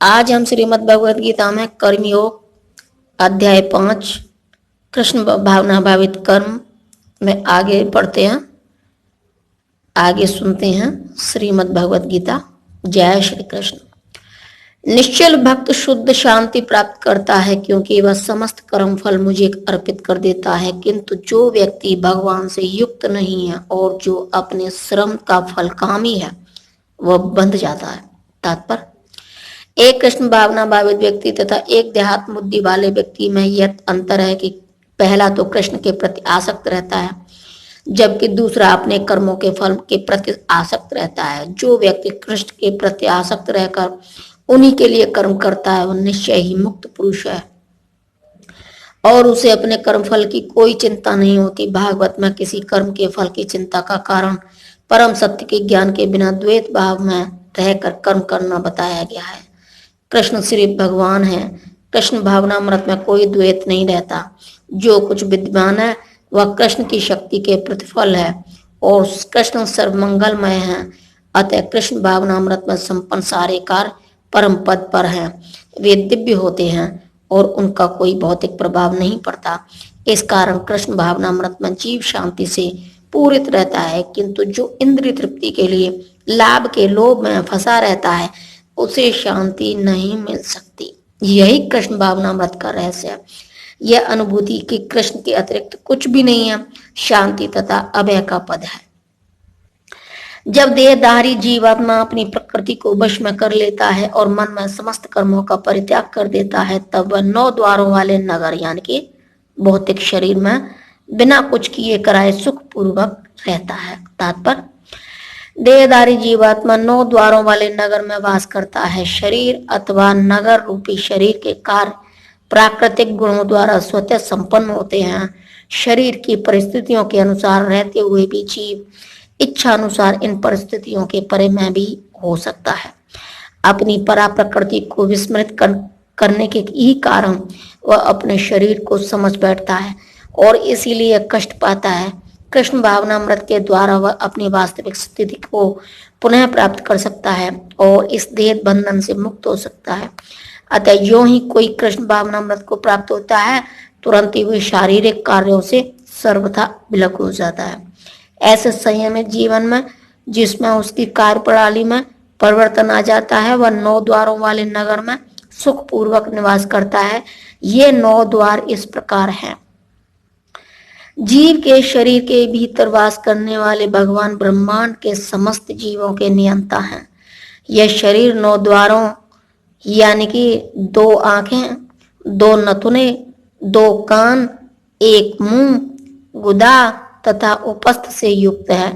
आज हम श्रीमद् भगवद गीता में कर्मयोग अध्याय 5 कृष्ण भावना भावित कर्म में आगे पढ़ते हैं, आगे सुनते हैं। श्रीमद् भगवद गीता। जय श्री कृष्ण। निश्चल भक्त शुद्ध शांति प्राप्त करता है, क्योंकि वह समस्त कर्म फल मुझे अर्पित कर देता है। किंतु जो व्यक्ति भगवान से युक्त नहीं है और जो अपने श्रम का फल कामी है, वह बंध जाता है। तात्पर्य: एक कृष्ण भावना भावित व्यक्ति तथा एक देहात्म बुद्धि वाले व्यक्ति में यह अंतर है कि पहला तो कृष्ण के प्रति आसक्त रहता है, जबकि दूसरा अपने कर्मों के फल के प्रति आसक्त रहता है। जो व्यक्ति कृष्ण के प्रति आसक्त रहकर उन्हीं के लिए कर्म करता है, वह निश्चय ही मुक्त पुरुष है और उसे अपने कर्म फल की कोई चिंता नहीं होती। भागवत में किसी कर्म के फल की चिंता का कारण परम सत्य के ज्ञान के बिना द्वैत भाव में रहकर कर्म करना बताया गया है। कृष्ण श्री भगवान है। कृष्ण भावनामृत में कोई द्वैत नहीं रहता। जो कुछ विद्यमान है वह कृष्ण की शक्ति के प्रतिफल है और कृष्ण सर्वमंगलमय है। अतः कृष्ण भावनामृत में संपन्न सारे कार्य परम पद पर हैं। वे दिव्य होते हैं और उनका कोई भौतिक प्रभाव नहीं पड़ता। इस कारण कृष्ण भावनामृत में जीव शांति से पूरित रहता है, किंतु जो इंद्रिय तृप्ति के लिए लाभ के लोभ में फंसा रहता है, उसे शांति नहीं मिल सकती। यही कृष्ण भावनामृत का रहस्य है। यह अनुभूति कि कृष्ण के अतिरिक्त कुछ भी नहीं है, शांति तथा अभय का पद है। जब देहधारी जीवात्मा अपनी प्रकृति को वश में कर लेता है और मन में समस्त कर्मों का परित्याग कर देता है, तब वह 9 द्वारों वाले नगर यानी कि भौतिक शरीर में बिना कुछ किए कराए सुख पूर्वक रहता है। तात्पर्य: देहधारी जीवात्मा 9 द्वारों वाले नगर में वास करता है। शरीर अथवा नगर रूपी शरीर के कार्य प्राकृतिक गुणों द्वारा स्वतः संपन्न होते हैं। शरीर की परिस्थितियों के अनुसार रहते हुए भी जीव इच्छा अनुसार इन परिस्थितियों के परे में भी हो सकता है। अपनी परा प्रकृति को विस्मृत करने के ही कारण वह अपने शरीर को समझ बैठता है और इसीलिए कष्ट पाता है। कृष्ण भावनामृत के द्वारा वह अपनी वास्तविक स्थिति को पुनः प्राप्त कर सकता है और इस देह बंधन से मुक्त हो सकता है। अतः जो ही कोई कृष्ण भावनामृत को प्राप्त होता है, तुरंत ही वह शारीरिक कार्यों से सर्वथा विलग हो जाता है। ऐसे संयमित जीवन में जिसमें उसकी कार्य प्रणाली में परिवर्तन आ जाता है, वह 9 द्वारों वाले नगर में सुख पूर्वक निवास करता है। ये 9 द्वार इस प्रकार हैं। जीव के शरीर के भीतर वास करने वाले भगवान ब्रह्मांड के समस्त जीवों के नियंता हैं। यह शरीर 9 द्वारों यानी कि 2 आंखें, 2 नथुने, 2 कान, 1 मुंह, गुदा तथा उपस्थ से युक्त है।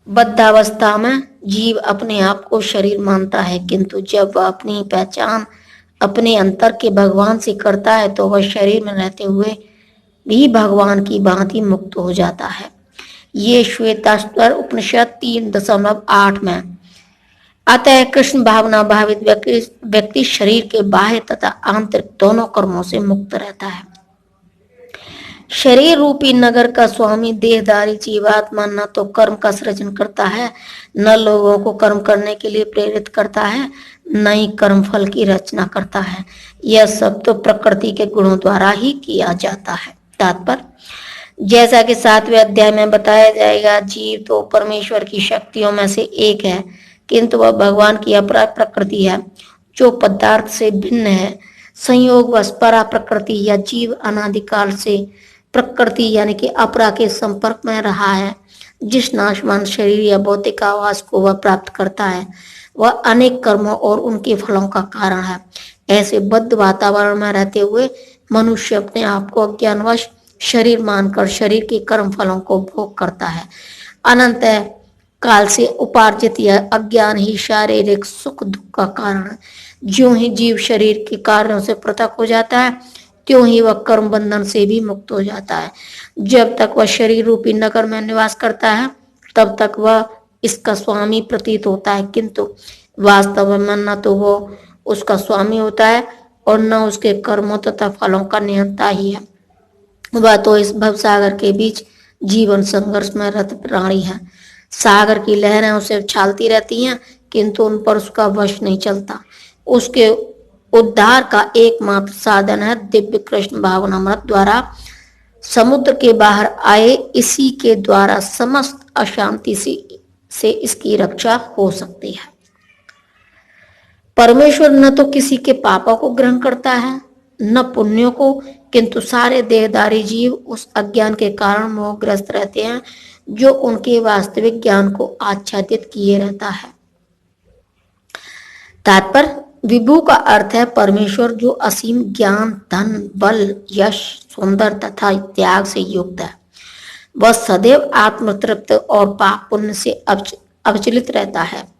बद्धावस्था में जीव अपने आप को शरीर मानता है, किंतु जब वह अपनी पहचान अपने अंतर के भगवान से करता है तो वह शरीर में रहते हुए भी भगवान की भांति मुक्त हो जाता है। ये श्वेताश्वर उपनिषद 3.8 में। अतः कृष्ण भावना भावित व्यक्ति शरीर के बाह्य तथा आंतरिक दोनों कर्मों से मुक्त रहता है। शरीर रूपी नगर का स्वामी देहधारी जीवात्मा न तो कर्म का सृजन करता है, न लोगों को कर्म करने के लिए प्रेरित करता है, न ही कर्म फल की रचना करता है। यह सब तो प्रकृति के गुणों द्वारा ही किया जाता है। तात्पर्य: जैसा कि 7वें अध्याय में बताया जाएगा, जीव तो परमेश्वर की शक्तियों में से एक है, किंतु वह भगवान की अपरा प्रकृति है जो पदार्थ से भिन्न है। संयोग वश परा प्रकृति या जीव अनादिकाल से प्रकृति यानी कि अपरा के संपर्क में रहा है। जिस नाशवान शरीर या भौतिक आवास को वह प्राप्त करता है, वह अनेक कर्मों और उनके फलों का कारण है। ऐसे बद्ध वातावरण में रहते हुए मनुष्य अपने आप को अज्ञानवश शरीर मानकर शरीर के कर्म फलों को भोग करता है। अनंत काल से उपार्जित यह अज्ञान ही शारीरिक सुख दुख का कारण है। ज्यों ही जीव शरीर के कार्यों से पृथक हो जाता है, त्यों ही वह कर्म बंधन से भी मुक्त हो जाता है। जब तक वह शरीर रूपी नगर में निवास करता है, तब तक वह इसका स्वामी प्रतीत होता है, किंतु वास्तव में न तो वो उसका स्वामी होता है और न उसके कर्मों तथा फलों का नियंता ही है। वह तो इस भवसागर के बीच जीवन संघर्ष में रत प्राणी है। सागर की लहरें उसे उछालती रहती हैं, किंतु उन पर उसका वश नहीं चलता। उसके उद्धार का एकमात्र साधन है दिव्य कृष्ण भावनामृत द्वारा समुद्र के बाहर आए, इसी के द्वारा समस्त अशांति से इसकी रक्षा हो सकती है। परमेश्वर न तो किसी के पापों को ग्रहण करता है न पुण्यों को, किंतु सारे देहधारी जीव उस अज्ञान के कारण मोहग्रस्त रहते हैं जो उनके वास्तविक ज्ञान को आच्छादित किए रहता है। तात्पर्य, विभु का अर्थ है परमेश्वर जो असीम ज्ञान, धन, बल, यश, सुंदर तथा त्याग से युक्त है। वह सदैव आत्मतृप्त और पाप पुण्य से अविचलित रहता है।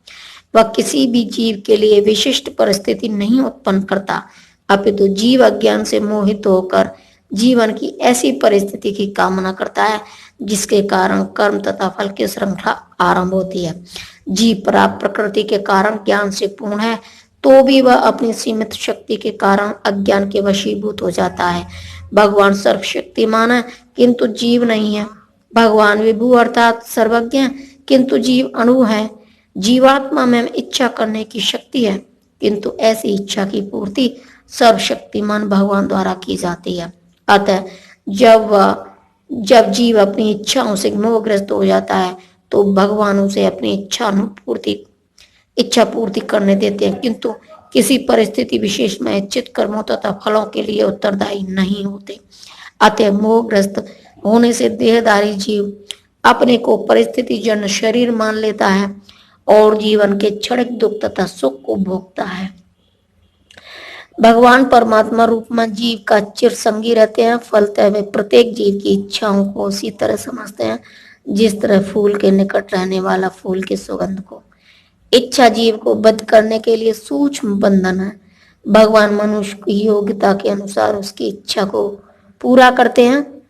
वह किसी भी जीव के लिए विशिष्ट परिस्थिति नहीं उत्पन्न करता, अपितु जीव अज्ञान से मोहित होकर जीवन की ऐसी परिस्थिति की कामना करता है जिसके कारण कर्म तथा फल की श्रृंखला आरंभ होती है। जीव प्राप्त प्रकृति के कारण ज्ञान से पूर्ण है, तो भी वह अपनी सीमित शक्ति के कारण अज्ञान के वशीभूत हो जाता है। भगवान सर्वशक्तिमान है किंतु जीव नहीं है। भगवान विभु अर्थात सर्वज्ञ है किंतु जीव अणु है। जीवात्मा में इच्छा करने की शक्ति है, किंतु ऐसी इच्छा की पूर्ति सर्वशक्तिमान भगवान द्वारा की जाती है। अतः जब जीव अपनी इच्छाओं से मोहग्रस्त हो जाता है तो भगवान उसे अपनी इच्छा पूर्ति करने देते हैं, किंतु किसी परिस्थिति विशेष में इच्छित कर्मों तथा फलों के लिए उत्तरदायी नहीं होते। अतः मोहग्रस्त होने से देहधारी जीव अपने को परिस्थिति जन्य शरीर मान लेता है और जीवन के क्षणिक दुख तथा सुख को भोगता है। भगवान परमात्मा रूप में जीव का चिर संगी रहते हैं। फलतः वे प्रत्येक जीव की इच्छाओं को उसी तरह समझते हैं जिस तरह फूल के निकट रहने वाला फूल की सुगंध को। इच्छा जीव को बद्ध करने के लिए सूक्ष्म बंधन है। भगवान मनुष्य की योग्यता के अनुसार उसकी इच्छा को पूरा करते हैं।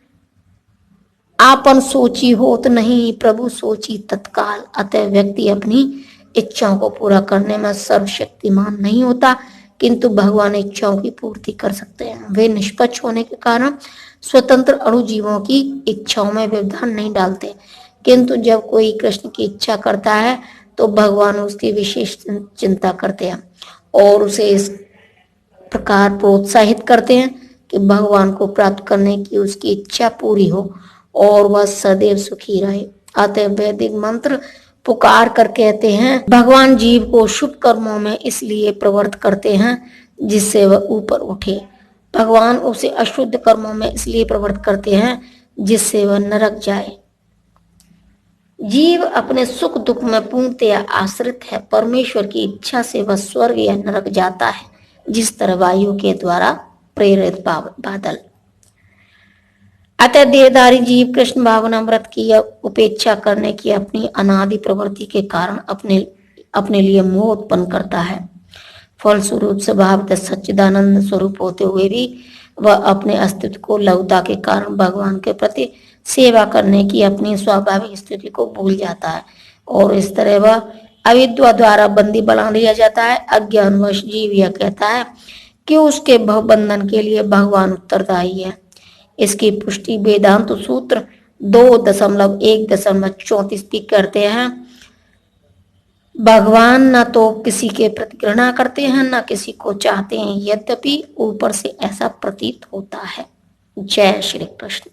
आपन सोची होत नहीं, प्रभु सोची तत्काल। अतः व्यक्ति अपनी इच्छाओं को पूरा करने में सर्वशक्तिमान नहीं होता, किंतु भगवान इच्छाओं की पूर्ति कर सकते हैं। वे निष्पक्ष होने के कारण स्वतंत्र अणुजीवों की इच्छाओं में व्यवधान नहीं डालते, किंतु जब कोई कृष्ण की इच्छा करता है तो भगवान उसकी विशेष चिंता करते हैं और उसे इस प्रकार प्रोत्साहित करते हैं कि भगवान को प्राप्त करने की उसकी इच्छा पूरी हो और वह सदैव सुखी रहे। अतः वैदिक मंत्र पुकार कर कहते हैं, भगवान जीव को शुभ कर्मों में इसलिए प्रवृत्त करते हैं जिससे वह ऊपर उठे। भगवान उसे अशुद्ध कर्मों में इसलिए प्रवृत्त करते हैं जिससे वह नरक जाए। जीव अपने सुख दुख में पूर्णतया आश्रित है। परमेश्वर की इच्छा से वह स्वर्ग या नरक जाता है, जिस तरह वायु के द्वारा प्रेरित बादल। अतः देहधारी जीव कृष्ण भावनामृत की उपेक्षा करने की अपनी अनादि प्रवृत्ति के कारण अपने लिए मोह उत्पन्न करता है। फलस्वरूप स्वभावतः सच्चिदानंद स्वरूप होते हुए भी वह अपने अस्तित्व को लघुता के कारण भगवान के प्रति सेवा करने की अपनी स्वाभाविक स्थिति को भूल जाता है और इस तरह वह अविद्या द्वारा बंदी बना लिया जाता है। अज्ञानवश जीव यह कहता है कि उसके भवबंधन के लिए भगवान उत्तरदायी है। इसकी पुष्टि वेदांत सूत्र 2.1.34 भी करते हैं। भगवान न तो किसी के प्रति घृणा करते हैं न किसी को चाहते हैं, यद्यपि ऊपर से ऐसा प्रतीत होता है। जय श्री कृष्ण।